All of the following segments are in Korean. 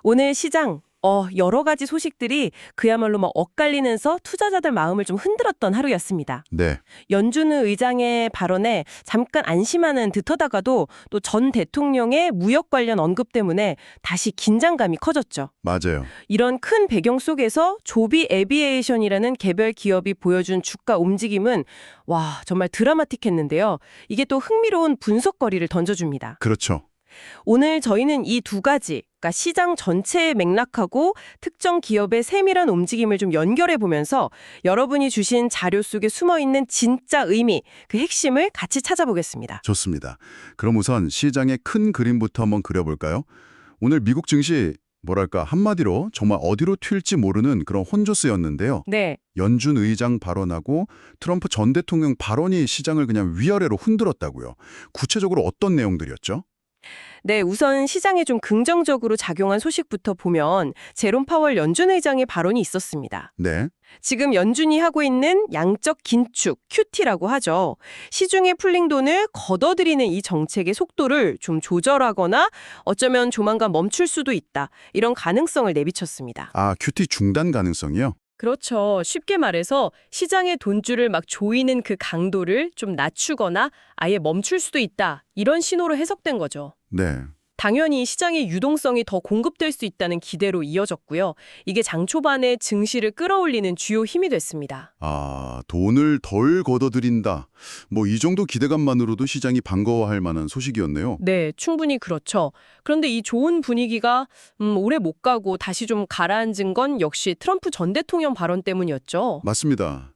오늘 시장, 여러 가지 소식들이 그야말로 막 엇갈리면서 투자자들 마음을 좀 흔들었던 하루였습니다. 네, 연준의 의장의 발언에 잠깐 안심하는 듯하다가도 또 전 대통령의 무역 관련 언급 때문에 다시 긴장감이 커졌죠. 맞아요. 이런 큰 배경 속에서 조비 에비에이션이라는 개별 기업이 보여준 주가 움직임은 와, 정말 드라마틱했는데요. 이게 또 흥미로운 분석거리를 던져줍니다. 그렇죠. 오늘 저희는 이 두 가지, 그러니까 시장 전체의 맥락하고 특정 기업의 세밀한 움직임을 좀 연결해 보면서 여러분이 주신 자료 속에 숨어있는 진짜 의미, 그 핵심을 같이 찾아보겠습니다. 좋습니다. 그럼 우선 시장의 큰 그림부터 한번 그려볼까요? 오늘 미국 증시, 뭐랄까, 한마디로 정말 어디로 튈지 모르는 그런 혼조스였는데요. 네. 연준 의장 발언하고 트럼프 전 대통령 발언이 시장을 그냥 위아래로 흔들었다고요. 구체적으로 어떤 내용들이었죠? 네, 우선 시장에 좀 긍정적으로 작용한 소식부터 보면 제롬 파월 연준 의장의 발언이 있었습니다. 네, 지금 연준이 하고 있는 양적 긴축, QT라고 하죠. 시중에 풀린 돈을 걷어들이는 이 정책의 속도를 좀 조절하거나 어쩌면 조만간 멈출 수도 있다. 이런 가능성을 내비쳤습니다. 아, 큐티 중단 가능성이요? 그렇죠. 쉽게 말해서 시장의 돈줄을 막 조이는 그 강도를 좀 낮추거나 아예 멈출 수도 있다. 이런 신호로 해석된 거죠. 네, 당연히 시장의 유동성이 더 공급될 수 있다는 기대로 이어졌고요. 이게 장 초반에 증시를 끌어올리는 주요 힘이 됐습니다. 아, 돈을 덜 걷어들인다. 뭐 이 정도 기대감만으로도 시장이 반가워할 만한 소식이었네요. 네, 충분히 그렇죠. 그런데 이 좋은 분위기가 오래 못 가고 다시 좀 가라앉은 건 역시 트럼프 전 대통령 발언 때문이었죠. 맞습니다.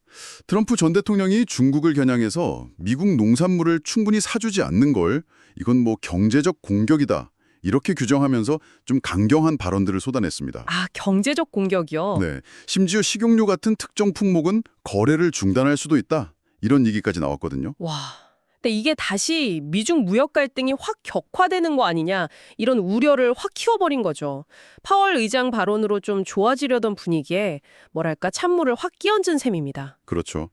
트럼프 전 대통령이 중국을 겨냥해서 미국 농산물을 충분히 사주지 않는 걸 이건 뭐 경제적 공격이다. 이렇게 규정하면서 좀 강경한 발언들을 쏟아냈습니다. 아, 경제적 공격이요? 네, 심지어 식용유 같은 특정 품목은 거래를 중단할 수도 있다. 이런 얘기까지 나왔거든요. 와, 근데 이게 다시 미중 무역 갈등이 확 격화되는 거 아니냐 이런 우려를 확 키워버린 거죠. 파월 의장 발언으로 좀 좋아지려던 분위기에 뭐랄까 찬물을 확 끼얹은 셈입니다. 그렇죠.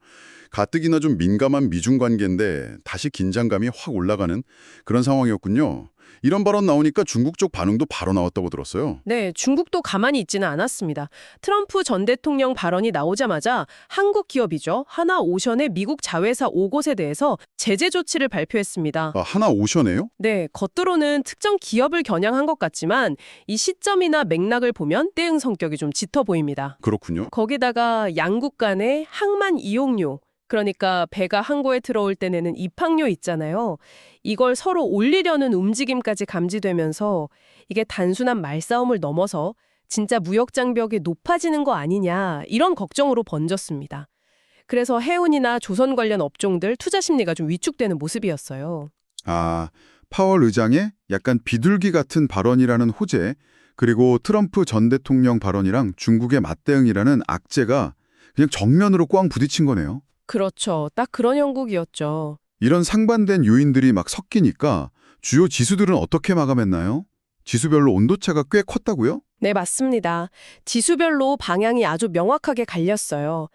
가뜩이나 좀 민감한 미중 관계인데 다시 긴장감이 확 올라가는 그런 상황이었군요. 이런 발언 나오니까 중국 쪽 반응도 바로 나왔다고 들었어요. 네, 중국도 가만히 있지는 않았습니다. 트럼프 전 대통령 발언이 나오자마자 한국 기업이죠. 하나오션의 미국 자회사 5곳에 대해서 제재 조치를 발표했습니다. 아, 하나오션이에요? 네, 겉으로는 특정 기업을 겨냥한 것 같지만 이 시점이나 맥락을 보면 대응 성격이 좀 짙어 보입니다. 그렇군요. 거기다가 양국 간의 항만 이용료, 그러니까 배가 항구에 들어올 때 내는 입항료 있잖아요. 이걸 서로 올리려는 움직임까지 감지되면서 이게 단순한 말싸움을 넘어서 진짜 무역 장벽이 높아지는 거 아니냐 이런 걱정으로 번졌습니다. 그래서 해운이나 조선 관련 업종들 투자 심리가 좀 위축되는 모습이었어요. 아, 파월 의장의 약간 비둘기 같은 발언이라는 호재, 그리고 트럼프 전 대통령 발언이랑 중국의 맞대응이라는 악재가 그냥 정면으로 꽝 부딪힌 거네요. 그렇죠. 딱 그런 형국이었죠. 이런 상반된 요인들이 막 섞이니까 주요 지수들은 어떻게 마감했나요? 지수별로 온도차가 꽤 컸다고요? 네, 맞습니다. 지수별로 방향이 아주 명확하게 갈렸어요.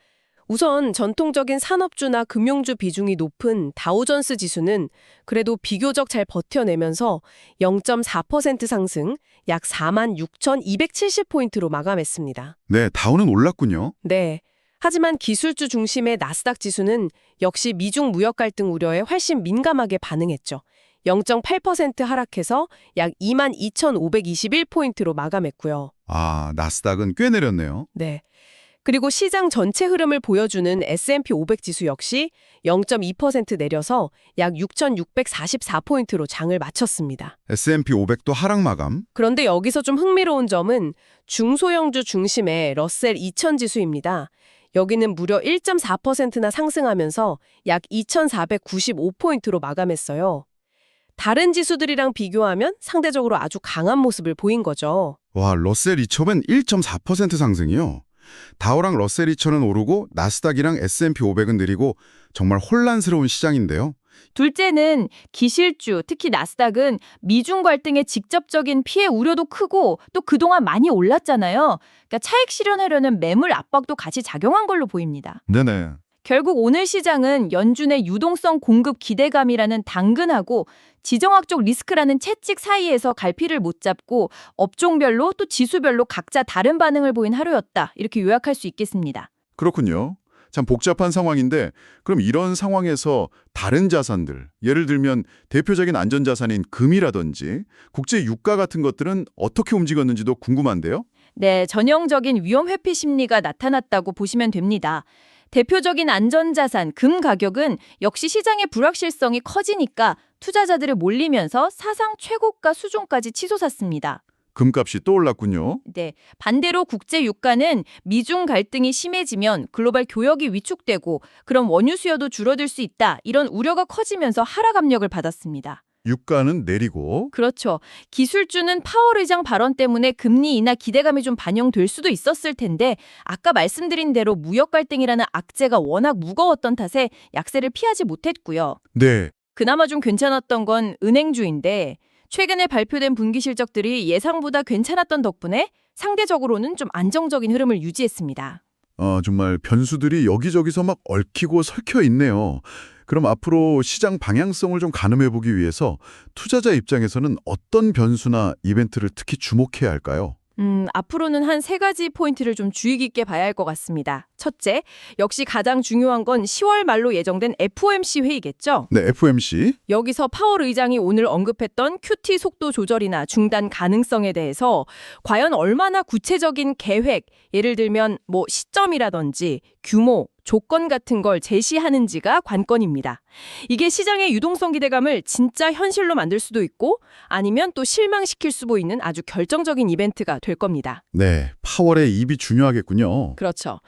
우선 전통적인 산업주나 금융주 비중이 높은 다우존스 지수는 그래도 비교적 잘 버텨내면서 0.4% 상승, 약 46,270포인트로 마감했습니다. 네, 다우는 올랐군요. 네. 하지만 기술주 중심의 나스닥 지수는 역시 미중 무역 갈등 우려에 훨씬 민감하게 반응했죠. 0.8% 하락해서 약 22,521포인트로 마감했고요. 아, 나스닥은 꽤 내렸네요. 네. 그리고 시장 전체 흐름을 보여주는 S&P 500 지수 역시 0.2% 내려서 약 6,644포인트로 장을 마쳤습니다. S&P 500도 하락 마감. 그런데 여기서 좀 흥미로운 점은 중소형주 중심의 러셀 2000 지수입니다. 여기는 무려 1.4%나 상승하면서 약 2,495포인트로 마감했어요. 다른 지수들이랑 비교하면 상대적으로 아주 강한 모습을 보인 거죠. 와, 러셀 2000은 1.4% 상승이요. 다우랑 러셀 2000은 오르고 나스닥이랑 S&P 500은 느리고 정말 혼란스러운 시장인데요. 둘째는 기실주, 특히 나스닥은 미중 갈등의 직접적인 피해 우려도 크고 또 그동안 많이 올랐잖아요. 그러니까 차익 실현하려는 매물 압박도 같이 작용한 걸로 보입니다. 네네. 결국 오늘 시장은 연준의 유동성 공급 기대감이라는 당근하고 지정학적 리스크라는 채찍 사이에서 갈피를 못 잡고 업종별로 또 지수별로 각자 다른 반응을 보인 하루였다. 이렇게 요약할 수 있겠습니다. 그렇군요. 참 복잡한 상황인데 그럼 이런 상황에서 다른 자산들, 예를 들면 대표적인 안전자산인 금이라든지 국제 유가 같은 것들은 어떻게 움직였는지도 궁금한데요. 네, 전형적인 위험 회피 심리가 나타났다고 보시면 됩니다. 대표적인 안전자산 금 가격은 역시 시장의 불확실성이 커지니까 투자자들이 몰리면서 사상 최고가 수준까지 치솟았습니다. 금값이 또 올랐군요. 네, 반대로 국제 유가는 미중 갈등이 심해지면 글로벌 교역이 위축되고 그럼 원유 수요도 줄어들 수 있다. 이런 우려가 커지면서 하락 압력을 받았습니다. 유가는 내리고 그렇죠. 기술주는 파월 의장 발언 때문에 금리 인하 기대감이 좀 반영될 수도 있었을 텐데 아까 말씀드린 대로 무역 갈등이라는 악재가 워낙 무거웠던 탓에 약세를 피하지 못했고요. 네, 그나마 좀 괜찮았던 건 은행주인데 최근에 발표된 분기 실적들이 예상보다 괜찮았던 덕분에 상대적으로는 좀 안정적인 흐름을 유지했습니다. 정말 변수들이 여기저기서 막 얽히고 설켜 있네요. 그럼 앞으로 시장 방향성을 좀 가늠해보기 위해서 투자자 입장에서는 어떤 변수나 이벤트를 특히 주목해야 할까요? 앞으로는 한 3가지 포인트를 좀 주의 깊게 봐야 할 것 같습니다. 첫째, 역시 가장 중요한 건 10월 말로 예정된 FOMC 회의겠죠? 네, FOMC. 여기서 파월 의장이 오늘 언급했던 QT 속도 조절이나 중단 가능성에 대해서 과연 얼마나 구체적인 계획, 예를 들면 시점이라든지 규모, 조건 같은 걸 제시하는지가 관건입니다. 이게 시장의 유동성 기대감을 진짜 현실로 만들 수도 있고 아니면 또 실망시킬 수도 있는 아주 결정적인 이벤트가 될 겁니다. 네, 파월의 입이 중요하겠군요. 그렇죠.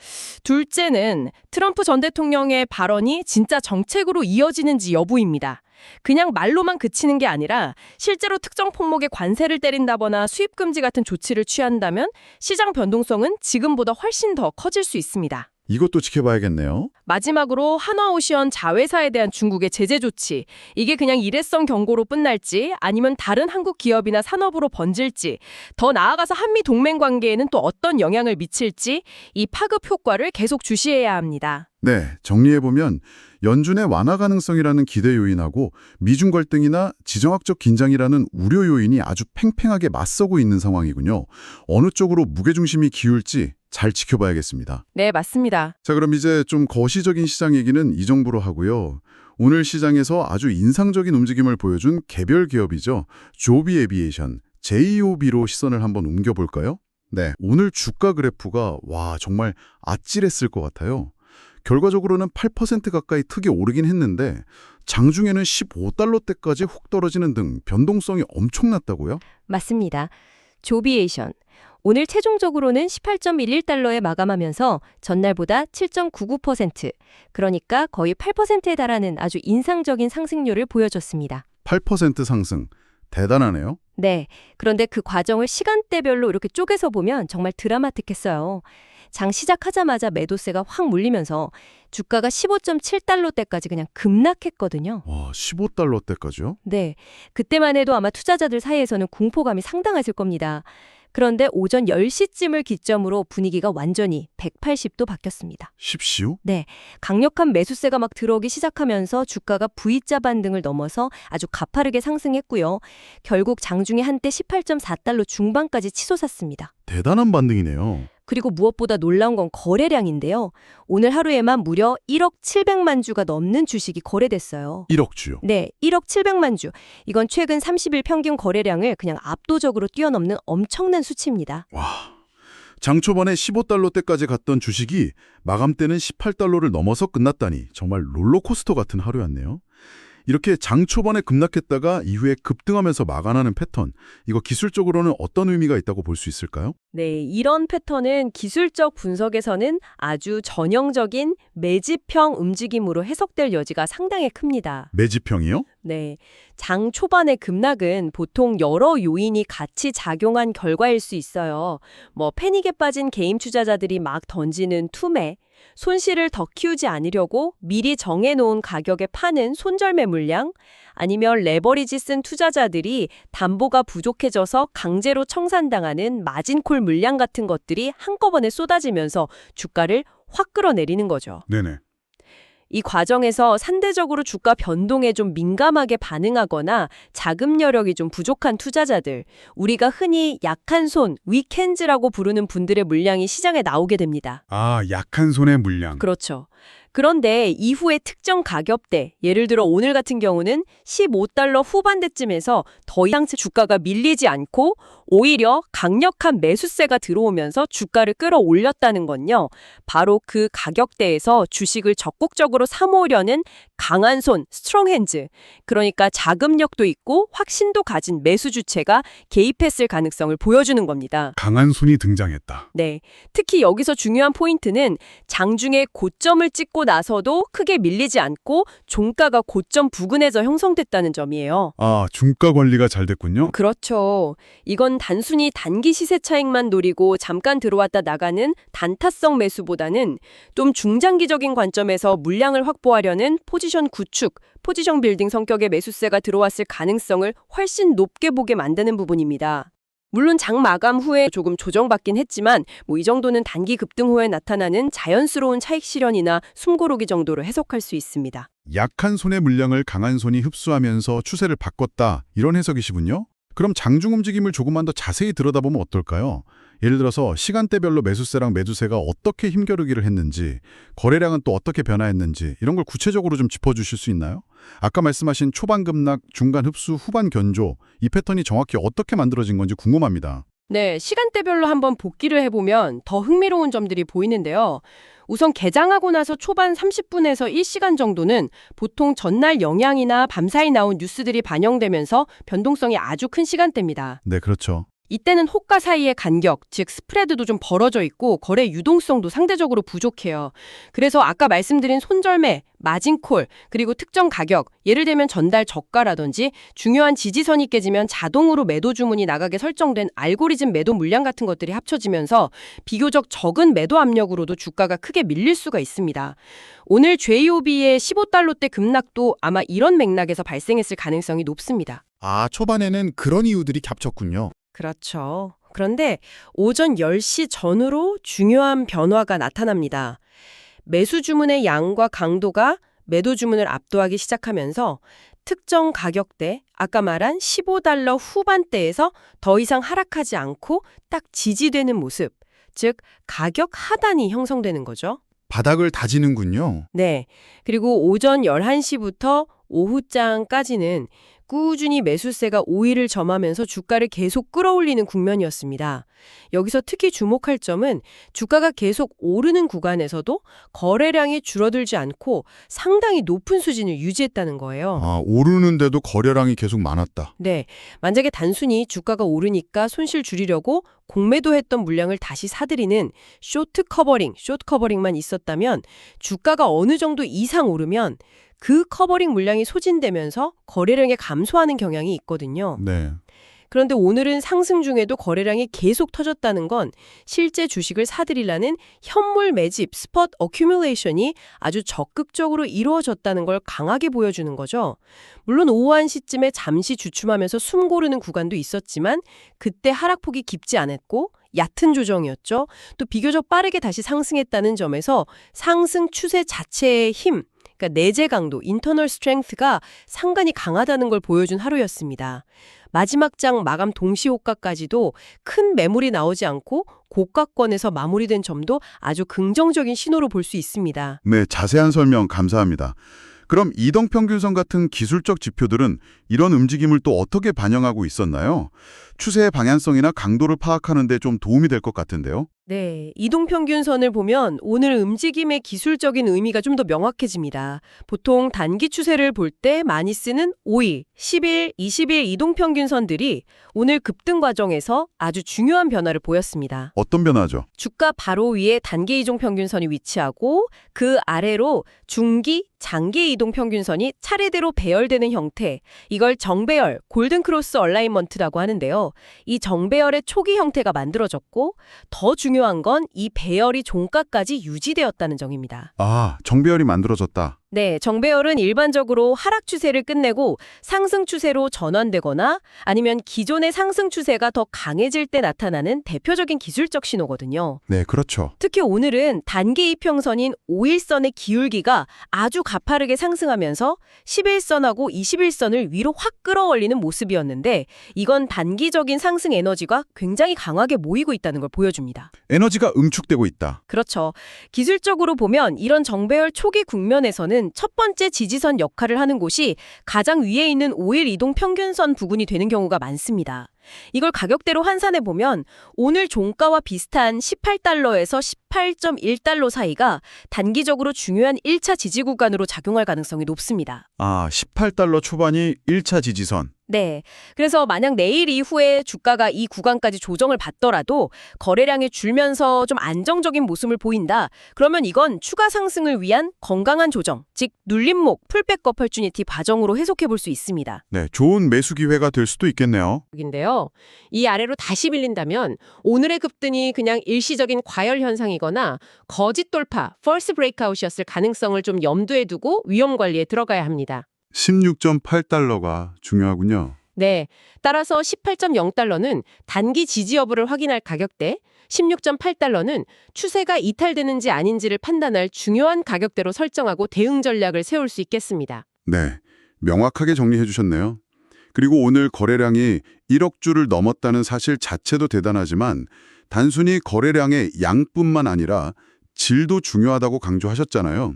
둘째는 트럼프 전 대통령의 발언이 진짜 정책으로 이어지는지 여부입니다. 그냥 말로만 그치는 게 아니라 실제로 특정 품목에 관세를 때린다거나 수입 금지 같은 조치를 취한다면 시장 변동성은 지금보다 훨씬 더 커질 수 있습니다. 이것도 지켜봐야겠네요. 마지막으로 한화오션 자회사에 대한 중국의 제재 조치. 이게 그냥 일회성 경고로 끝날지 아니면 다른 한국 기업이나 산업으로 번질지 더 나아가서 한미 동맹 관계에는 또 어떤 영향을 미칠지 이 파급 효과를 계속 주시해야 합니다. 네, 정리해보면 연준의 완화 가능성이라는 기대 요인하고 미중 갈등이나 지정학적 긴장이라는 우려 요인이 아주 팽팽하게 맞서고 있는 상황이군요. 어느 쪽으로 무게중심이 기울지 잘 지켜봐야겠습니다. 네, 맞습니다. 자, 그럼 이제 좀 거시적인 시장 얘기는 이 정도로 하고요. 오늘 시장에서 아주 인상적인 움직임을 보여준 개별 기업이죠. 조비 에비에이션, JOB로 시선을 한번 옮겨볼까요? 네, 오늘 주가 그래프가 정말 아찔했을 것 같아요. 결과적으로는 8% 가까이 크게 오르긴 했는데 장중에는 15달러대까지 훅 떨어지는 등 변동성이 엄청났다고요? 맞습니다. 조비에이션. 오늘 최종적으로는 18.11달러에 마감하면서 전날보다 7.99%, 그러니까 거의 8%에 달하는 아주 인상적인 상승률을 보여줬습니다. 8% 상승. 대단하네요. 네, 그런데 그 과정을 시간대별로 이렇게 쪼개서 보면 정말 드라마틱했어요. 장 시작하자마자 매도세가 확 몰리면서 주가가 15.7달러대까지 그냥 급락했거든요. 15달러대까지요? 네, 그때만 해도 아마 투자자들 사이에서는 공포감이 상당했을 겁니다. 그런데 오전 10시쯤을 기점으로 분위기가 완전히 180도 바뀌었습니다. 십시오? 네, 강력한 매수세가 막 들어오기 시작하면서 주가가 V자 반등을 넘어서 아주 가파르게 상승했고요. 결국 장중에 한때 18.4달러 중반까지 치솟았습니다. 대단한 반등이네요. 그리고 무엇보다 놀라운 건 거래량인데요. 오늘 하루에만 무려 1억 700만 주가 넘는 주식이 거래됐어요. 1억 주요. 네, 1억 700만 주. 이건 최근 30일 평균 거래량을 그냥 압도적으로 뛰어넘는 엄청난 수치입니다. 장 초반에 15달러대까지 갔던 주식이 마감 때는 18달러를 넘어서 끝났다니 정말 롤러코스터 같은 하루였네요. 이렇게 장 초반에 급락했다가 이후에 급등하면서 마감하는 패턴, 이거 기술적으로는 어떤 의미가 있다고 볼 수 있을까요? 네, 이런 패턴은 기술적 분석에서는 아주 전형적인 매집형 움직임으로 해석될 여지가 상당히 큽니다. 매집형이요? 네, 장 초반의 급락은 보통 여러 요인이 같이 작용한 결과일 수 있어요. 패닉에 빠진 개인 투자자들이 막 던지는 투매, 손실을 더 키우지 않으려고 미리 정해놓은 가격에 파는 손절매 물량, 아니면 레버리지 쓴 투자자들이 담보가 부족해져서 강제로 청산당하는 마진콜 물량 같은 것들이 한꺼번에 쏟아지면서 주가를 확 끌어내리는 거죠. 네네. 이 과정에서 상대적으로 주가 변동에 좀 민감하게 반응하거나 자금 여력이 좀 부족한 투자자들, 우리가 흔히 약한 손, 위켄즈라고 부르는 분들의 물량이 시장에 나오게 됩니다. 아, 약한 손의 물량. 그렇죠. 그런데 이후에 특정 가격대, 예를 들어 오늘 같은 경우는 15달러 후반대쯤에서 더 이상 주가가 밀리지 않고 오히려 강력한 매수세가 들어오면서 주가를 끌어올렸다는 건요. 바로 그 가격대에서 주식을 적극적으로 사모으려는 강한 손, 스트롱 핸즈, 그러니까 자금력도 있고 확신도 가진 매수 주체가 개입했을 가능성을 보여주는 겁니다. 강한 손이 등장했다. 네, 특히 여기서 중요한 포인트는 장중에 고점을 찍고 나서도 크게 밀리지 않고 종가가 고점 부근에서 형성됐다는 점이에요. 아, 중가 관리가 잘 됐군요. 그렇죠. 이건 단순히 단기 시세 차익만 노리고 잠깐 들어왔다 나가는 단타성 매수보다는 좀 중장기적인 관점에서 물량을 확보하려는 포지션 구축, 포지션 빌딩 성격의 매수세가 들어왔을 가능성을 훨씬 높게 보게 만드는 부분입니다. 물론 장 마감 후에 조금 조정받긴 했지만 이 정도는 단기 급등 후에 나타나는 자연스러운 차익 실현이나 숨고르기 정도로 해석할 수 있습니다. 약한 손의 물량을 강한 손이 흡수하면서 추세를 바꿨다. 이런 해석이시군요. 그럼 장중 움직임을 조금만 더 자세히 들여다보면 어떨까요? 예를 들어서 시간대별로 매수세랑 매도세가 어떻게 힘겨루기를 했는지, 거래량은 또 어떻게 변화했는지 이런 걸 구체적으로 좀 짚어주실 수 있나요? 아까 말씀하신 초반 급락, 중간 흡수, 후반 견조, 이 패턴이 정확히 어떻게 만들어진 건지 궁금합니다. 네, 시간대별로 한번 복기를 해보면 더 흥미로운 점들이 보이는데요. 우선 개장하고 나서 초반 30분에서 1시간 정도는 보통 전날 영향이나 밤사이 나온 뉴스들이 반영되면서 변동성이 아주 큰 시간대입니다. 네, 그렇죠. 이때는 호가 사이의 간격, 즉 스프레드도 좀 벌어져 있고 거래 유동성도 상대적으로 부족해요. 그래서 아까 말씀드린 손절매, 마진콜, 그리고 특정 가격, 예를 들면 전달 저가라든지 중요한 지지선이 깨지면 자동으로 매도 주문이 나가게 설정된 알고리즘 매도 물량 같은 것들이 합쳐지면서 비교적 적은 매도 압력으로도 주가가 크게 밀릴 수가 있습니다. 오늘 JOB의 15달러대 급락도 아마 이런 맥락에서 발생했을 가능성이 높습니다. 아, 초반에는 그런 이유들이 겹쳤군요. 그렇죠. 그런데 오전 10시 전후로 중요한 변화가 나타납니다. 매수 주문의 양과 강도가 매도 주문을 압도하기 시작하면서 특정 가격대, 아까 말한 15달러 후반대에서 더 이상 하락하지 않고 딱 지지되는 모습, 즉 가격 하단이 형성되는 거죠. 바닥을 다지는군요. 네. 그리고 오전 11시부터 오후장까지는 꾸준히 매수세가 5일을 점하면서 주가를 계속 끌어올리는 국면이었습니다. 여기서 특히 주목할 점은 주가가 계속 오르는 구간에서도 거래량이 줄어들지 않고 상당히 높은 수준을 유지했다는 거예요. 아, 오르는데도 거래량이 계속 많았다. 네, 만약에 단순히 주가가 오르니까 손실 줄이려고 공매도했던 물량을 다시 사들이는 숏 커버링만 있었다면 주가가 어느 정도 이상 오르면 그 커버링 물량이 소진되면서 거래량이 감소하는 경향이 있거든요. 네. 그런데 오늘은 상승 중에도 거래량이 계속 터졌다는 건 실제 주식을 사들이려는 현물 매집, 스폿 어큐뮬레이션이 아주 적극적으로 이루어졌다는 걸 강하게 보여주는 거죠. 물론 오후한 시점에 잠시 주춤하면서 숨 고르는 구간도 있었지만 그때 하락폭이 깊지 않았고 얕은 조정이었죠. 또 비교적 빠르게 다시 상승했다는 점에서 상승 추세 자체의 힘, 그러니까 내재 강도, 인터널 스트렝스가 상당히 강하다는 걸 보여준 하루였습니다. 마지막 장 마감 동시 호가까지도 큰 매물이 나오지 않고 고가권에서 마무리된 점도 아주 긍정적인 신호로 볼 수 있습니다. 네, 자세한 설명 감사합니다. 그럼 이동평균선 같은 기술적 지표들은 이런 움직임을 또 어떻게 반영하고 있었나요? 추세의 방향성이나 강도를 파악하는 데 좀 도움이 될 것 같은데요. 네, 이동평균선을 보면 오늘 움직임의 기술적인 의미가 좀 더 명확해집니다. 보통 단기 추세를 볼 때 많이 쓰는 5일, 10일, 20일 이동평균선들이 오늘 급등 과정에서 아주 중요한 변화를 보였습니다. 어떤 변화죠? 주가 바로 위에 단기 이동평균선이 위치하고 그 아래로 중기, 장기 이동평균선이 차례대로 배열되는 형태, 이걸 정배열, 골든크로스 얼라이먼트라고 하는데요. 이 정배열의 초기 형태가 만들어졌고 더 중요한 건 이 배열이 종가까지 유지되었다는 점입니다. 아, 정배열이 만들어졌다. 네, 정배열은 일반적으로 하락 추세를 끝내고 상승 추세로 전환되거나 아니면 기존의 상승 추세가 더 강해질 때 나타나는 대표적인 기술적 신호거든요. 네, 그렇죠. 특히 오늘은 단기 이평선인 5일선의 기울기가 아주 가파르게 상승하면서 11선하고 21선을 위로 확 끌어올리는 모습이었는데 이건 단기적인 상승 에너지가 굉장히 강하게 모이고 있다는 걸 보여줍니다. 에너지가 응축되고 있다. 그렇죠. 기술적으로 보면 이런 정배열 초기 국면에서는 첫 번째 지지선 역할을 하는 곳이 가장 위에 있는 5일 이동 평균선 부근이 되는 경우가 많습니다. 이걸 가격대로 환산해 보면 오늘 종가와 비슷한 18달러에서 18.1달러 사이가 단기적으로 중요한 1차 지지 구간으로 작용할 가능성이 높습니다. 아, 18달러 초반이 1차 지지선. 네. 그래서 만약 내일 이후에 주가가 이 구간까지 조정을 받더라도 거래량이 줄면서 좀 안정적인 모습을 보인다. 그러면 이건 추가 상승을 위한 건강한 조정, 즉 눌림목, 풀백 어퍼튜니티 과정으로 해석해 볼 수 있습니다. 네, 좋은 매수 기회가 될 수도 있겠네요. 인데요. 이 아래로 다시 밀린다면 오늘의 급등이 그냥 일시적인 과열 현상이거나 거짓 돌파, false breakout이었을 가능성을 좀 염두에 두고 위험 관리에 들어가야 합니다. 16.8달러가 중요하군요. 네. 따라서 18.0달러는 단기 지지 여부를 확인할 가격대, 16.8달러는 추세가 이탈되는지 아닌지를 판단할 중요한 가격대로 설정하고 대응 전략을 세울 수 있겠습니다. 네, 명확하게 정리해 주셨네요. 그리고 오늘 거래량이 1억 주를 넘었다는 사실 자체도 대단하지만 단순히 거래량의 양뿐만 아니라 질도 중요하다고 강조하셨잖아요.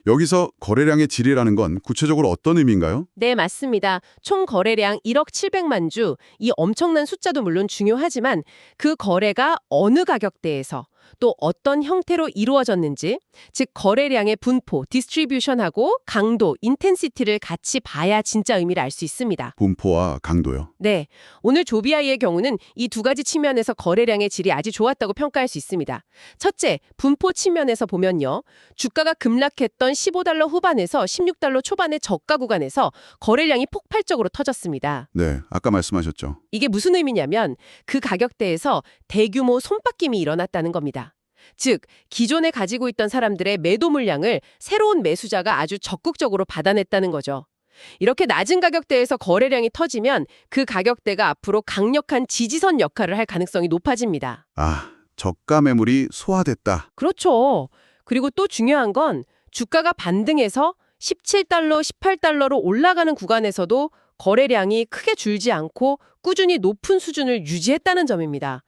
여기서 거래량의 질이라는 건 구체적으로 어떤 의미인가요? 네, 맞습니다. 총 거래량 1억 700만 주, 이 엄청난 숫자도 물론 중요하지만 그 거래가 어느 가격대에서 또 어떤 형태로 이루어졌는지, 즉 거래량의 분포, 디스트리뷰션하고 강도, 인텐시티를 같이 봐야 진짜 의미를 알 수 있습니다. 분포와 강도요. 네, 오늘 조비아이의 경우는 이 두 가지 측면에서 거래량의 질이 아주 좋았다고 평가할 수 있습니다. 첫째, 분포 측면에서 보면요. 주가가 급락했던 15달러 후반에서 16달러 초반의 저가 구간에서 거래량이 폭발적으로 터졌습니다. 네, 아까 말씀하셨죠. 이게 무슨 의미냐면 그 가격대에서 대규모 손바뀜이 일어났다는 겁니다. 즉, 기존에 가지고 있던 사람들의 매도 물량을 새로운 매수자가 아주 적극적으로 받아냈다는 거죠. 이렇게 낮은 가격대에서 거래량이 터지면 그 가격대가 앞으로 강력한 지지선 역할을 할 가능성이 높아집니다. 아, 저가 매물이 소화됐다. 그렇죠. 그리고 또 중요한 건 주가가 반등해서 17달러, 18달러로 올라가는 구간에서도 거래량이 크게 줄지 않고 꾸준히 높은 수준을 유지했다는 점입니다.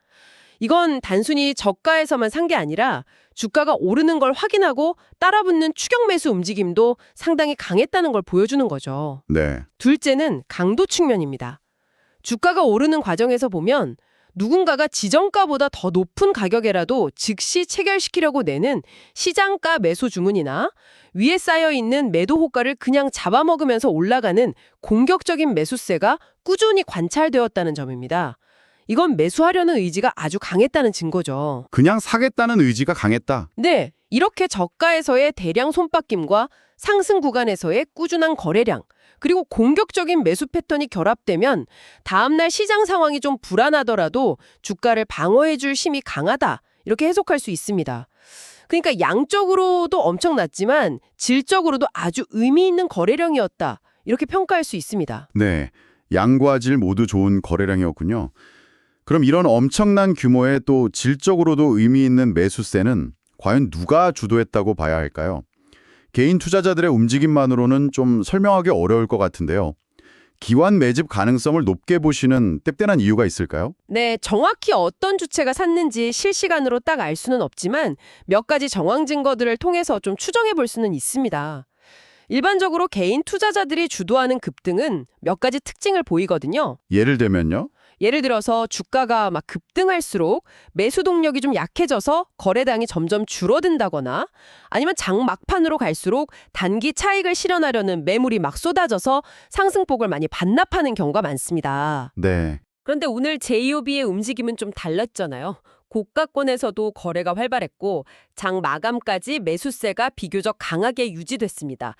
이건 단순히 저가에서만 산 게 아니라 주가가 오르는 걸 확인하고 따라붙는 추격 매수 움직임도 상당히 강했다는 걸 보여주는 거죠. 네, 둘째는 강도 측면입니다. 주가가 오르는 과정에서 보면 누군가가 지정가보다 더 높은 가격에라도 즉시 체결시키려고 내는 시장가 매수 주문이나 위에 쌓여있는 매도 호가를 그냥 잡아먹으면서 올라가는 공격적인 매수세가 꾸준히 관찰되었다는 점입니다. 이건 매수하려는 의지가 아주 강했다는 증거죠. 그냥 사겠다는 의지가 강했다. 네, 이렇게 저가에서의 대량 손바뀜과 상승 구간에서의 꾸준한 거래량, 그리고 공격적인 매수 패턴이 결합되면 다음날 시장 상황이 좀 불안하더라도 주가를 방어해줄 힘이 강하다, 이렇게 해석할 수 있습니다. 그러니까 양적으로도 엄청났지만 질적으로도 아주 의미 있는 거래량이었다, 이렇게 평가할 수 있습니다. 네, 양과 질 모두 좋은 거래량이었군요. 그럼 이런 엄청난 규모의 또 질적으로도 의미 있는 매수세는 과연 누가 주도했다고 봐야 할까요? 개인 투자자들의 움직임만으로는 좀 설명하기 어려울 것 같은데요. 기관 매집 가능성을 높게 보시는 떫떫한 이유가 있을까요? 네, 정확히 어떤 주체가 샀는지 실시간으로 딱 알 수는 없지만 몇 가지 정황 증거들을 통해서 좀 추정해 볼 수는 있습니다. 일반적으로 개인 투자자들이 주도하는 급등은 몇 가지 특징을 보이거든요. 예를 들면요. 예를 들어서 주가가 막 급등할수록 매수 동력이 좀 약해져서 거래량이 점점 줄어든다거나 아니면 장 막판으로 갈수록 단기 차익을 실현하려는 매물이 막 쏟아져서 상승폭을 많이 반납하는 경우가 많습니다. 네, 그런데 오늘 JOB의 움직임은 좀 달랐잖아요. 고가권에서도 거래가 활발했고 장 마감까지 매수세가 비교적 강하게 유지됐습니다.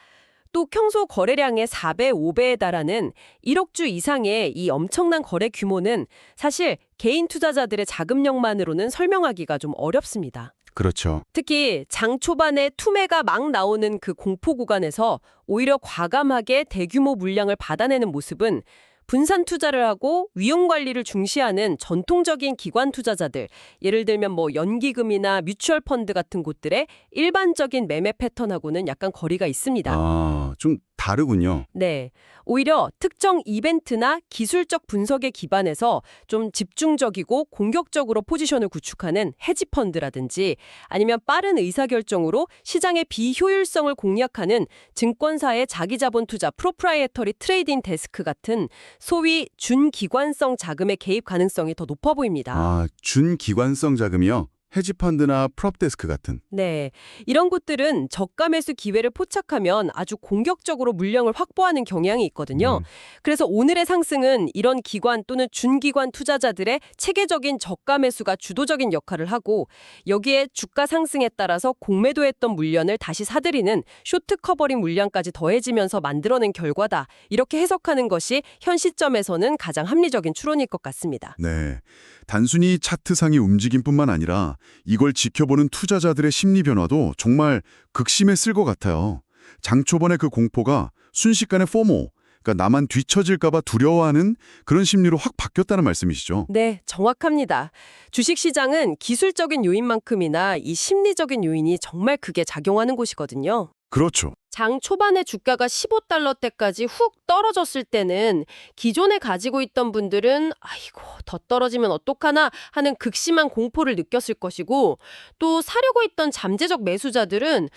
또 평소 거래량의 4배, 5배에 달하는 1억 주 이상의 이 엄청난 거래 규모는 사실 개인 투자자들의 자금력만으로는 설명하기가 좀 어렵습니다. 그렇죠. 특히 장 초반에 투매가 막 나오는 그 공포 구간에서 오히려 과감하게 대규모 물량을 받아내는 모습은 분산 투자를 하고 위험 관리를 중시하는 전통적인 기관 투자자들, 예를 들면 뭐 연기금이나 뮤추얼 펀드 같은 곳들의 일반적인 매매 패턴하고는 약간 거리가 있습니다. 아, 좀 다르군요. 네. 오히려 특정 이벤트나 기술적 분석에 기반해서 좀 집중적이고 공격적으로 포지션을 구축하는 헤지펀드라든지 아니면 빠른 의사결정으로 시장의 비효율성을 공략하는 증권사의 자기자본 투자 프로프라이어터리 트레이딩 데스크 같은 소위 준기관성 자금의 개입 가능성이 더 높아 보입니다. 아, 준기관성 자금이요? 헤지펀드나 프롭데스크 같은. 네. 이런 곳들은 저가 매수 기회를 포착하면 아주 공격적으로 물량을 확보하는 경향이 있거든요. 그래서 오늘의 상승은 이런 기관 또는 준기관 투자자들의 체계적인 저가 매수가 주도적인 역할을 하고 여기에 주가 상승에 따라서 공매도했던 물량을 다시 사들이는 쇼트 커버링 물량까지 더해지면서 만들어낸 결과다. 이렇게 해석하는 것이 현 시점에서는 가장 합리적인 추론일 것 같습니다. 네. 단순히 차트상의 움직임뿐만 아니라 이걸 지켜보는 투자자들의 심리 변화도 정말 극심했을 것 같아요. 장 초반의 그 공포가 순식간에 포모, 그러니까 나만 뒤처질까 봐 두려워하는 그런 심리로 확 바뀌었다는 말씀이시죠? 네, 정확합니다. 주식시장은 기술적인 요인만큼이나 이 심리적인 요인이 정말 크게 작용하는 곳이거든요. 그렇죠. 장 초반에 주가가 15달러대까지 훅 떨어졌을 때는 기존에 가지고 있던 분들은 아이고 더 떨어지면 어떡하나 하는 극심한 공포를 느꼈을 것이고 또 사려고 했던 잠재적 매수자들은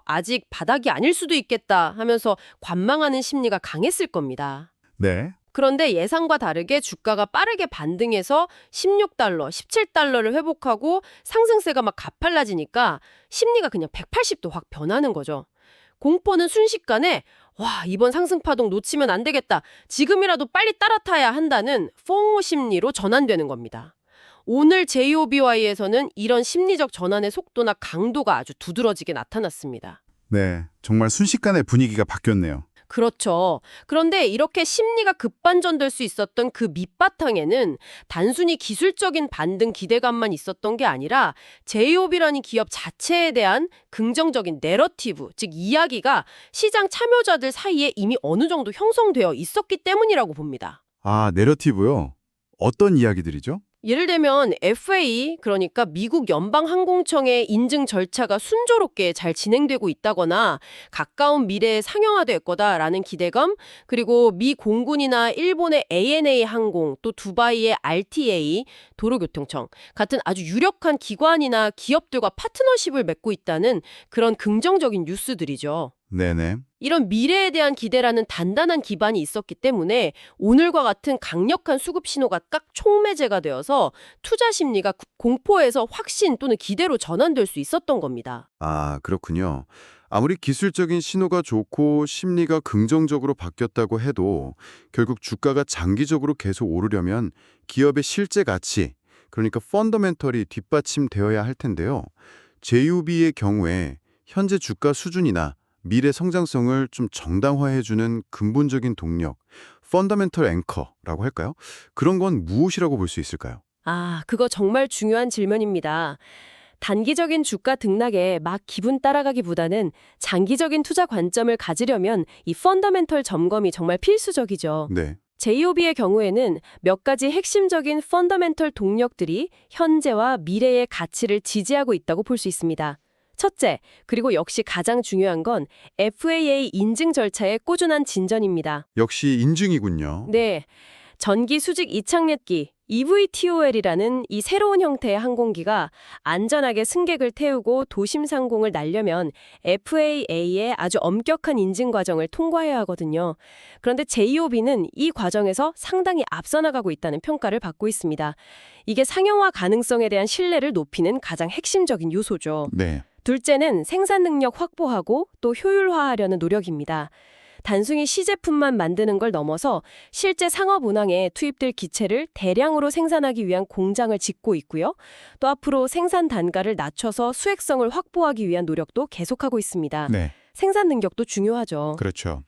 아직 바닥이 아닐 수도 있겠다 하면서 관망하는 심리가 강했을 겁니다. 네. 그런데 예상과 다르게 주가가 빠르게 반등해서 16달러, 17달러를 회복하고 상승세가 막 가팔라지니까 심리가 그냥 180도 확 변하는 거죠. 공포는 순식간에 와, 이번 상승파동 놓치면 안 되겠다. 지금이라도 빨리 따라타야 한다는 포모 심리로 전환되는 겁니다. 오늘 JOBY에서는 이런 심리적 전환의 속도나 강도가 아주 두드러지게 나타났습니다. 네, 정말 순식간에 분위기가 바뀌었네요. 그렇죠. 그런데 이렇게 심리가 급반전될 수 있었던 그 밑바탕에는 단순히 기술적인 반등 기대감만 있었던 게 아니라 제이홉이라는 기업 자체에 대한 긍정적인 내러티브, 즉 이야기가 시장 참여자들 사이에 이미 어느 정도 형성되어 있었기 때문이라고 봅니다. 아, 내러티브요? 어떤 이야기들이죠? 예를 들면 FAA, 그러니까 미국 연방항공청의 인증 절차가 순조롭게 잘 진행되고 있다거나 가까운 미래에 상용화될 거다라는 기대감, 그리고 미 공군이나 일본의 ANA 항공, 또 두바이의 RTA, 도로교통청 같은 아주 유력한 기관이나 기업들과 파트너십을 맺고 있다는 그런 긍정적인 뉴스들이죠. 네네. 이런 미래에 대한 기대라는 단단한 기반이 있었기 때문에 오늘과 같은 강력한 수급 신호가 딱 촉매제가 되어서 투자 심리가 공포에서 확신 또는 기대로 전환될 수 있었던 겁니다. 아, 그렇군요. 아무리 기술적인 신호가 좋고 심리가 긍정적으로 바뀌었다고 해도 결국 주가가 장기적으로 계속 오르려면 기업의 실제 가치, 그러니까 펀더멘털이 뒷받침되어야 할 텐데요. JUB의 경우에 현재 주가 수준이나 미래 성장성을 좀 정당화해주는 근본적인 동력, 펀더멘털 앵커라고 할까요? 그런 건 무엇이라고 볼 수 있을까요? 아, 그거 정말 중요한 질문입니다. 단기적인 주가 등락에 막 기분 따라가기보다는 장기적인 투자 관점을 가지려면 이 펀더멘털 점검이 정말 필수적이죠. 네. JOB의 경우에는 몇 가지 핵심적인 펀더멘털 동력들이 현재와 미래의 가치를 지지하고 있다고 볼 수 있습니다. 첫째, 그리고 역시 가장 중요한 건 FAA 인증 절차의 꾸준한 진전입니다. 역시 인증이군요. 네, 전기 수직 이착륙기 EVTOL이라는 이 새로운 형태의 항공기가 안전하게 승객을 태우고 도심 상공을 날려면 FAA의 아주 엄격한 인증 과정을 통과해야 하거든요. 그런데 JOB는 이 과정에서 상당히 앞서 나가고 있다는 평가를 받고 있습니다. 이게 상용화 가능성에 대한 신뢰를 높이는 가장 핵심적인 요소죠. 네. 둘째는 생산 능력 확보하고 또 효율화하려는 노력입니다. 단순히 시제품만 만드는 걸 넘어서 실제 상업 운항에 투입될 기체를 대량으로 생산하기 위한 공장을 짓고 있고요. 또 앞으로 생산 단가를 낮춰서 수익성을 확보하기 위한 노력도 계속하고 있습니다. 네. 생산 능력도 중요하죠. 그렇죠.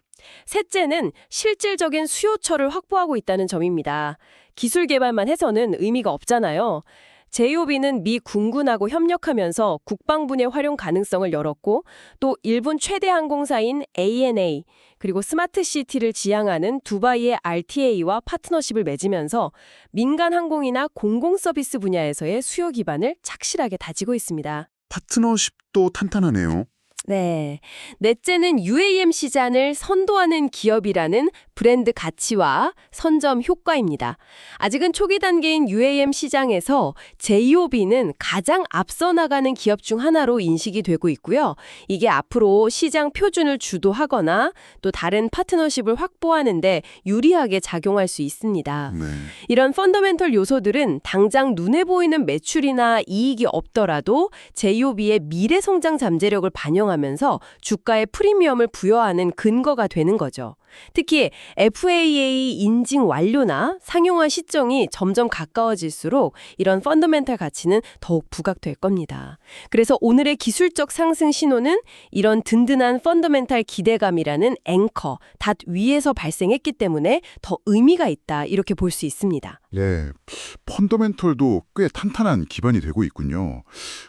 셋째는 실질적인 수요처를 확보하고 있다는 점입니다. 기술 개발만 해서는 의미가 없잖아요. JOB는 미 군군하고 협력하면서 국방분야 활용 가능성을 열었고 또 일본 최대 항공사인 ANA 그리고 스마트시티를 지향하는 두바이의 RTA와 파트너십을 맺으면서 민간 항공이나 공공서비스 분야에서의 수요 기반을 착실하게 다지고 있습니다. 파트너십도 탄탄하네요. 네. 넷째는 UAM 시장을 선도하는 기업이라는 브랜드 가치와 선점 효과입니다. 아직은 초기 단계인 UAM 시장에서 JOB는 가장 앞서 나가는 기업 중 하나로 인식이 되고 있고요. 이게 앞으로 시장 표준을 주도하거나 또 다른 파트너십을 확보하는데 유리하게 작용할 수 있습니다. 네. 이런 펀더멘털 요소들은 당장 눈에 보이는 매출이나 이익이 없더라도 JOB의 미래 성장 잠재력을 반영하면서 주가에 프리미엄을 부여하는 근거가 되는 거죠. 특히 FAA 인증 완료나 상용화 시점이 점점 가까워질수록 이런 펀더멘털 가치는 더욱 부각될 겁니다. 그래서 오늘의 기술적 상승 신호는 이런 든든한 펀더멘털 기대감이라는 앵커, 닷 위에서 발생했기 때문에 더 의미가 있다 이렇게 볼 수 있습니다. 예, 펀더멘털도 꽤 탄탄한 기반이 되고 있군요.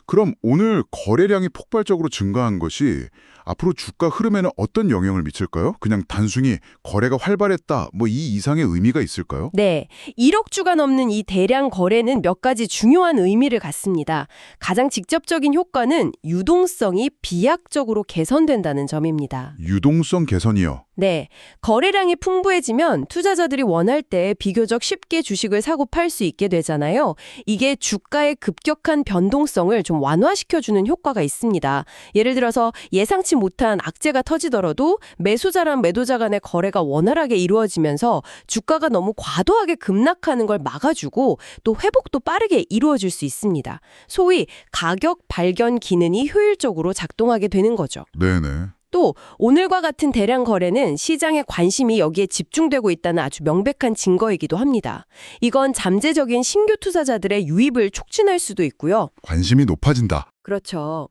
그럼 오늘 거래량이 폭발적으로 증가한 것이 앞으로 주가 흐름에는 어떤 영향을 미칠까요? 그냥 단순히 거래가 활발했다, 뭐 이 이상의 의미가 있을까요? 네, 1억 주가 넘는 이 대량 거래는 몇 가지 중요한 의미를 갖습니다. 가장 직접적인 효과는 유동성이 비약적으로 개선된다는 점입니다. 유동성 개선이요. 네, 거래량이 풍부해지면 투자자들이 원할 때 비교적 쉽게 주식을 사고 팔 수 있게 되잖아요. 이게 주가의 급격한 변동성을 좀 완화시켜주는 효과가 있습니다. 예를 들어서 예상치 못한 악재가 터지더라도 매수자랑 매도자 간의 거래가 원활하게 이루어지면서 주가가 너무 과도하게 급락하는 걸 막아주고 또 회복도 빠르게 이루어질 수 있습니다. 소위 가격 발견 기능이 효율적으로 작동하게 되는 거죠. 네네. 또 오늘과 같은 대량 거래는 시장의 관심이 여기에 집중되고 있다는 아주 명백한 증거이기도 합니다. 이건 잠재적인 신규 투자자들의 유입을 촉진할 수도 있고요. 관심이 높아진다. 그렇죠.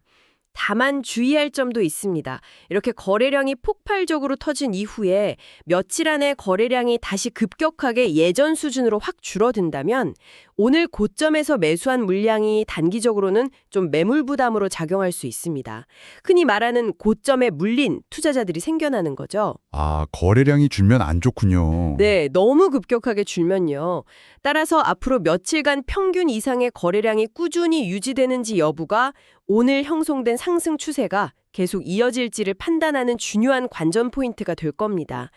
다만 주의할 점도 있습니다. 이렇게 거래량이 폭발적으로 터진 이후에 며칠 안에 거래량이 다시 급격하게 예전 수준으로 확 줄어든다면 오늘 고점에서 매수한 물량이 단기적으로는 좀 매물 부담으로 작용할 수 있습니다. 흔히 말하는 고점에 물린 투자자들이 생겨나는 거죠. 아, 거래량이 줄면 안 좋군요. 네, 너무 급격하게 줄면요. 따라서 앞으로 며칠간 평균 이상의 거래량이 꾸준히 유지되는지 여부가 오늘 형성된 상승 추세가 계속 이어질지를 판단하는 중요한 관전 포인트가 될 겁니다.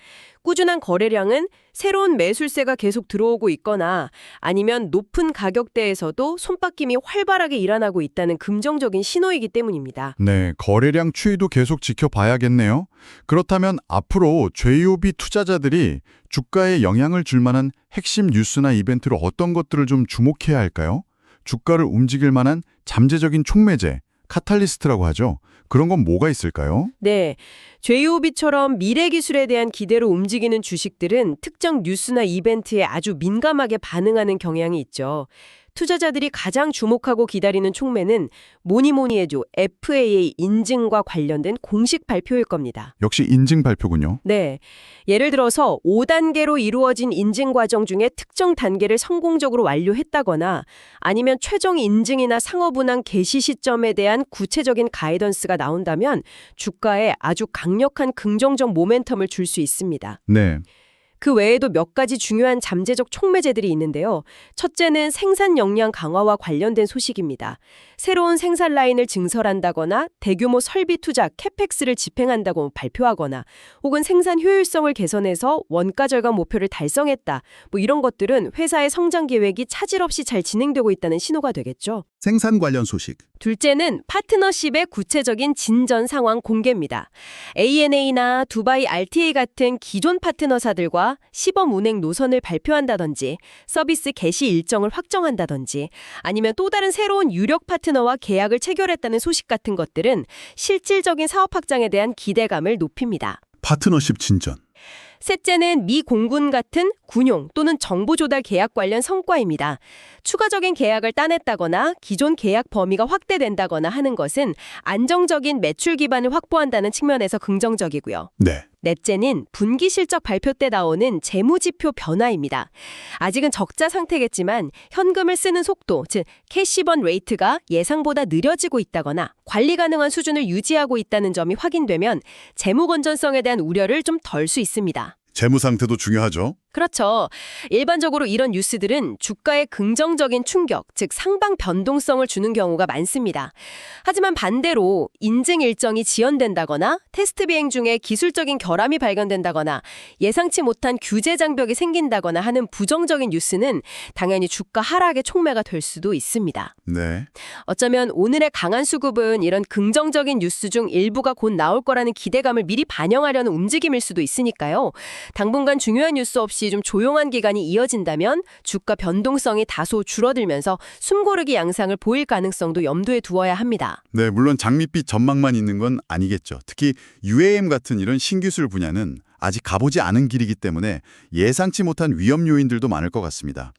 꾸준한 거래량은 새로운 매수세가 계속 들어오고 있거나 아니면 높은 가격대에서도 손바뀜이 활발하게 일어나고 있다는 긍정적인 신호이기 때문입니다. 네, 거래량 추이도 계속 지켜봐야겠네요. 그렇다면 앞으로 JOB 투자자들이 주가에 영향을 줄 만한 핵심 뉴스나 이벤트로 어떤 것들을 좀 주목해야 할까요? 주가를 움직일 만한 잠재적인 촉매제, 카탈리스트라고 하죠. 그런 건 뭐가 있을까요? 네, JOB처럼 미래 기술에 대한 기대로 움직이는 주식들은 특정 뉴스나 이벤트에 아주 민감하게 반응하는 경향이 있죠. 투자자들이 가장 주목하고 기다리는 촉매는 뭐니 해도 FAA 인증과 관련된 공식 발표일 겁니다. 역시 인증 발표군요. 네. 예를 들어서 5단계로 이루어진 인증 과정 중에 특정 단계를 성공적으로 완료했다거나 아니면 최종 인증이나 상업운항 개시 시점에 대한 구체적인 가이던스가 나온다면 주가에 아주 강력한 긍정적 모멘텀을 줄 수 있습니다. 네. 그 외에도 몇 가지 중요한 잠재적 촉매제들이 있는데요. 첫째는 생산 역량 강화와 관련된 소식입니다. 새로운 생산 라인을 증설한다거나 대규모 설비 투자, 캐펙스를 집행한다고 발표하거나 혹은 생산 효율성을 개선해서 원가 절감 목표를 달성했다. 뭐 이런 것들은 회사의 성장 계획이 차질 없이 잘 진행되고 있다는 신호가 되겠죠. 생산 관련 소식. 둘째는 파트너십의 구체적인 진전 상황 공개입니다. ANA나 두바이 RTA 같은 기존 파트너사들과 시범 운행 노선을 발표한다든지 서비스 개시 일정을 확정한다든지 아니면 또 다른 새로운 유력 파트너와 계약을 체결했다는 소식 같은 것들은 실질적인 사업 확장에 대한 기대감을 높입니다. 파트너십 진전. 셋째는 미 공군 같은 군용 또는 정보 조달 계약 관련 성과입니다. 추가적인 계약을 따냈다거나 기존 계약 범위가 확대된다거나 하는 것은 안정적인 매출 기반을 확보한다는 측면에서 긍정적이고요. 네. 넷째는 분기 실적 발표 때 나오는 재무지표 변화입니다. 아직은 적자 상태겠지만 현금을 쓰는 속도, 즉 캐시번 레이트가 예상보다 느려지고 있다거나 관리 가능한 수준을 유지하고 있다는 점이 확인되면 재무 건전성에 대한 우려를 좀 덜 수 있습니다. 재무 상태도 중요하죠. 그렇죠. 일반적으로 이런 뉴스들은 주가에 긍정적인 충격, 즉 상방 변동성을 주는 경우가 많습니다. 하지만 반대로 인증 일정이 지연된다거나 테스트 비행 중에 기술적인 결함이 발견된다거나 예상치 못한 규제 장벽이 생긴다거나 하는 부정적인 뉴스는 당연히 주가 하락의 촉매가 될 수도 있습니다. 네. 어쩌면 오늘의 강한 수급은 이런 긍정적인 뉴스 중 일부가 곧 나올 거라는 기대감을 미리 반영하려는 움직임일 수도 있으니까요. 당분간 중요한 뉴스 없이 좀 조용한 기간이 이어진다면 주가 변동성이 다소 줄어들면서 숨고르기 양상을 보일 가능성도 염두에 두어야 합니다. 네, 물론 장밋빛 전망만 있는 건 아니겠죠. 특히 UAM 같은 이런 신기술 분야는 아직 가보지 않은 길이기 때문에 예상치 못한 위험 요인들도 많을 것 같습니다.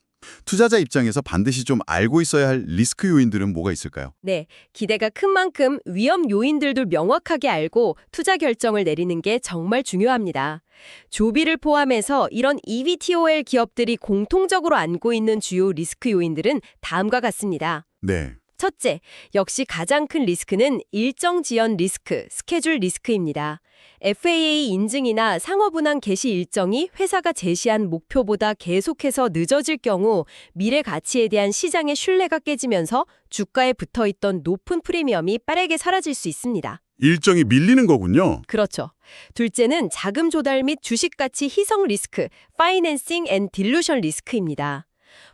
투자자 입장에서 반드시 좀 알고 있어야 할 리스크 요인들은 뭐가 있을까요? 네, 기대가 큰 만큼 위험 요인들도 명확하게 알고 투자 결정을 내리는 게 정말 중요합니다. 조비를 포함해서 이런 EVTOL 기업들이 공통적으로 안고 있는 주요 리스크 요인들은 다음과 같습니다. 네. 첫째, 역시 가장 큰 리스크는 일정 지연 리스크, 스케줄 리스크입니다. FAA 인증이나 상업운항 개시 일정이 회사가 제시한 목표보다 계속해서 늦어질 경우 미래 가치에 대한 시장의 신뢰가 깨지면서 주가에 붙어있던 높은 프리미엄이 빠르게 사라질 수 있습니다. 일정이 밀리는 거군요. 그렇죠. 둘째는 자금 조달 및 주식 가치 희석 리스크, 파이낸싱 앤 딜루션 리스크입니다.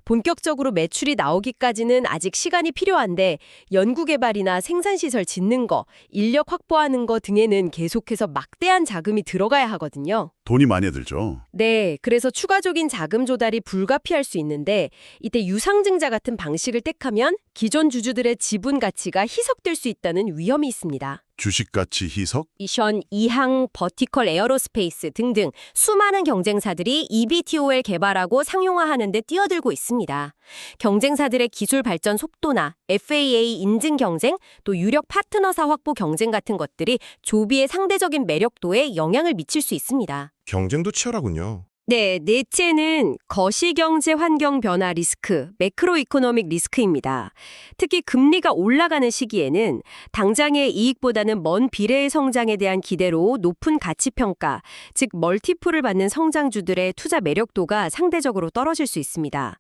본격적으로 매출이 나오기까지는 아직 시간이 필요한데 연구개발이나 생산시설 짓는 거, 인력 확보하는 거 등에는 계속해서 막대한 자금이 들어가야 하거든요. 돈이 많이 들죠. 네, 그래서 추가적인 자금 조달이 불가피할 수 있는데 이때 유상증자 같은 방식을 택하면 기존 주주들의 지분 가치가 희석될 수 있다는 위험이 있습니다. 주식 가치 희석? 이션, 이항, 버티컬 에어로스페이스 등등 수많은 경쟁사들이 EVTOL 개발하고 상용화하는 데 뛰어들고 있습니다. 경쟁사들의 기술 발전 속도나 FAA 인증 경쟁, 또 유력 파트너사 확보 경쟁 같은 것들이 조비의 상대적인 매력도에 영향을 미칠 수 있습니다. 경쟁도 치열하군요. 네, 넷째는 거시경제 환경 변화 리스크, 매크로 이코노믹 리스크입니다. 특히 금리가 올라가는 시기에는 당장의 이익보다는 먼 비례의 성장에 대한 기대로 높은 가치평가, 즉 멀티플을 받는 성장주들의 투자 매력도가 상대적으로 떨어질 수 있습니다.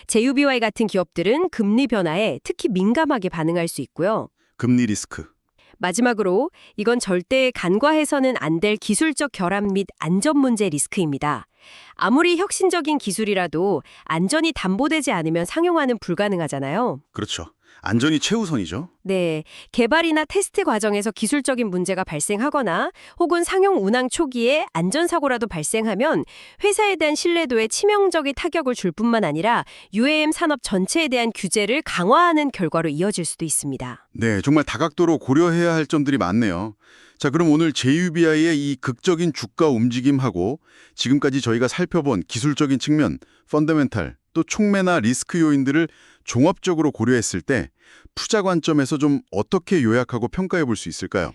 JUBY 같은 기업들은 금리 변화에 특히 민감하게 반응할 수 있고요. 금리 리스크. 마지막으로 이건 절대 간과해서는 안 될 기술적 결함 및 안전 문제 리스크입니다. 아무리 혁신적인 기술이라도 안전이 담보되지 않으면 상용화는 불가능하잖아요. 그렇죠. 안전이 최우선이죠. 네, 개발이나 테스트 과정에서 기술적인 문제가 발생하거나 혹은 상용 운항 초기에 안전사고라도 발생하면 회사에 대한 신뢰도에 치명적인 타격을 줄 뿐만 아니라 UAM 산업 전체에 대한 규제를 강화하는 결과로 이어질 수도 있습니다. 네, 정말 다각도로 고려해야 할 점들이 많네요. 자, 그럼 오늘 JUBI의 이 극적인 주가 움직임하고 지금까지 저희가 살펴본 기술적인 측면, 펀더멘탈, 또 촉매나 리스크 요인들을 종합적으로 고려했을 때 투자 관점에서 좀 어떻게 요약하고 평가해 볼 수 있을까요?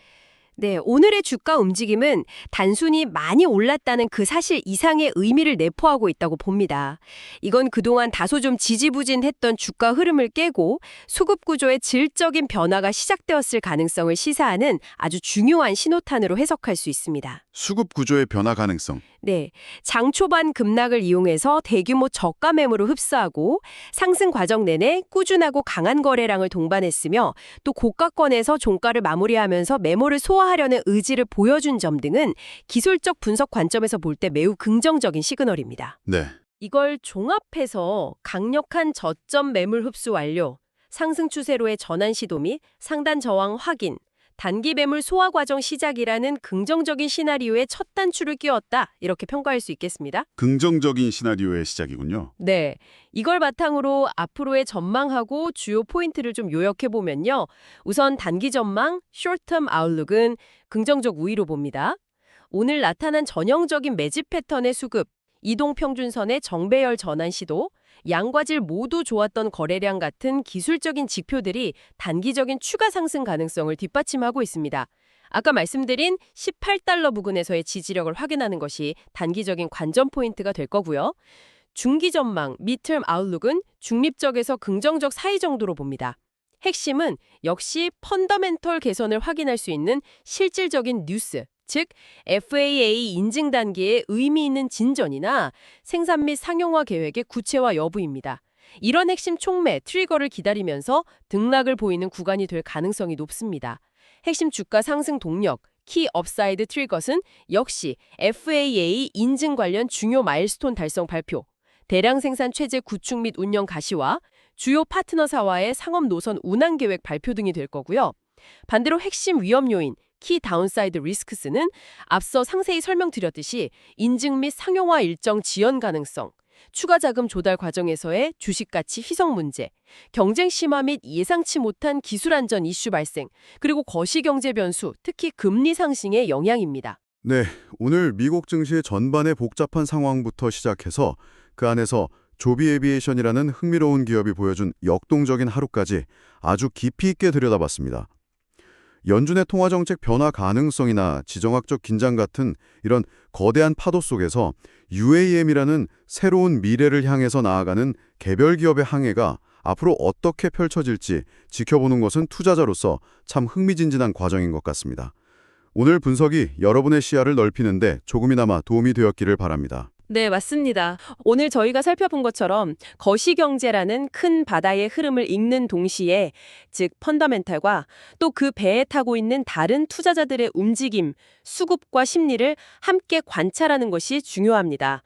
네, 오늘의 주가 움직임은 단순히 많이 올랐다는 그 사실 이상의 의미를 내포하고 있다고 봅니다. 이건 그동안 다소 좀 지지부진했던 주가 흐름을 깨고 수급 구조의 질적인 변화가 시작되었을 가능성을 시사하는 아주 중요한 신호탄으로 해석할 수 있습니다. 수급 구조의 변화 가능성. 네, 장 초반 급락을 이용해서 대규모 저가 매물을 흡수하고 상승 과정 내내 꾸준하고 강한 거래량을 동반했으며 또 고가권에서 종가를 마무리하면서 매물을 소화하려는 의지를 보여준 점 등은 기술적 분석 관점에서 볼 때 매우 긍정적인 시그널입니다. 네. 이걸 종합해서 강력한 저점 매물 흡수 완료, 상승 추세로의 전환 시도 및 상단 저항 확인, 단기 매물 소화 과정 시작이라는 긍정적인 시나리오의 첫 단추를 끼웠다, 이렇게 평가할 수 있겠습니다. 긍정적인 시나리오의 시작이군요. 네, 이걸 바탕으로 앞으로의 전망하고 주요 포인트를 좀 요약해보면요. 우선 단기 전망, short-term outlook은 긍정적 우위로 봅니다. 오늘 나타난 전형적인 매집 패턴의 수급, 이동평균선의 정배열 전환 시도, 양과질 모두 좋았던 거래량 같은 기술적인 지표들이 단기적인 추가 상승 가능성을 뒷받침하고 있습니다. 아까 말씀드린 18달러 부근에서의 지지력을 확인하는 것이 단기적인 관전 포인트가 될 거고요. 중기 전망, midterm outlook은 중립적에서 긍정적 사이 정도로 봅니다. 핵심은 역시 펀더멘털 개선을 확인할 수 있는 실질적인 뉴스, 즉 FAA 인증 단계의 의미 있는 진전이나 생산 및 상용화 계획의 구체화 여부입니다. 이런 핵심 촉매, 트리거를 기다리면서 등락을 보이는 구간이 될 가능성이 높습니다. 핵심 주가 상승 동력, 키 업사이드 트리거는 역시 FAA 인증 관련 중요 마일스톤 달성 발표, 대량 생산 체제 구축 및 운영 가시화, 주요 파트너사와의 상업 노선 운항 계획 발표 등이 될 거고요. 반대로 핵심 위험 요인, 키 다운사이드 리스크스는 앞서 상세히 설명드렸듯이 인증 및 상용화 일정 지연 가능성, 추가 자금 조달 과정에서의 주식 가치 희석 문제, 경쟁 심화 및 예상치 못한 기술 안전 이슈 발생, 그리고 거시경제 변수, 특히 금리 상승의 영향입니다. 네, 오늘 미국 증시의 전반의 복잡한 상황부터 시작해서 그 안에서 조비 에비에이션이라는 흥미로운 기업이 보여준 역동적인 하루까지 아주 깊이 있게 들여다봤습니다. 연준의 통화정책 변화 가능성이나 지정학적 긴장 같은 이런 거대한 파도 속에서 UAM이라는 새로운 미래를 향해서 나아가는 개별 기업의 항해가 앞으로 어떻게 펼쳐질지 지켜보는 것은 투자자로서 참 흥미진진한 과정인 것 같습니다. 오늘 분석이 여러분의 시야를 넓히는데 조금이나마 도움이 되었기를 바랍니다. 네, 맞습니다. 오늘 저희가 살펴본 것처럼 거시경제라는 큰 바다의 흐름을 읽는 동시에 즉 펀더멘탈과 또 그 배에 타고 있는 다른 투자자들의 움직임, 수급과 심리를 함께 관찰하는 것이 중요합니다.